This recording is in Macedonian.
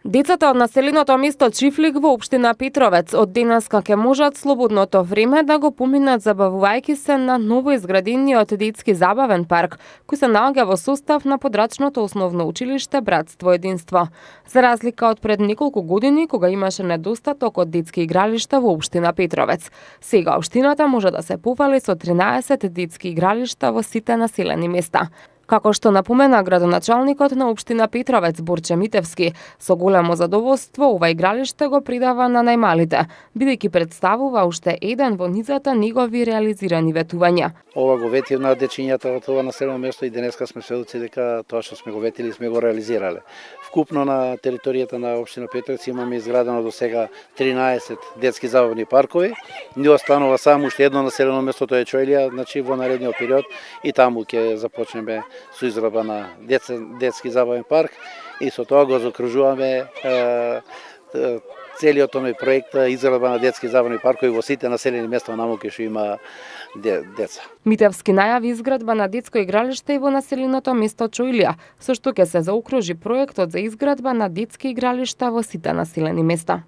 Децата од населеното место Чифлик во општина Петровец од денеска ќе можат слободното време да го поминат забавувајќи се на новоизградениот детски забавен парк, кој се наоѓа во состав на подрачното основно училиште Братство Единство. За разлика од пред неколку години, кога имаше недостаток од детски игралишта во општина Петровец. Сега општината може да се пофали со 13 детски игралишта во сите населени места. Како што напомена градоначалникот на општина Петровец Борче Митевски, со големо задоволство ова игралиште го придава на најмалите, бидејќи представува уште еден во низата негови реализирани ветувања. Ова го ветив на дечињата од ова населено место и денеска сме сведоци дека тоа што сме го ветили сме го реализирале. Вкупно на територијата на општина Петровец имаме изградено до сега 13 детски забавни паркови. Ни останува само уште едно населено место, тоа е Чојлија, значи во наредниот период и таму ќе започнеме со израба на детски забавен парк и со тоа го закружуваме целиот тој проект израба на детски забавни паркови во сите населени места наму кај што има деца. Митевски најави изградба на детско игралиште и во населеното место Чојлија, со што ќе се заокружи проектот за изградба на детски игралишта во сите населени места.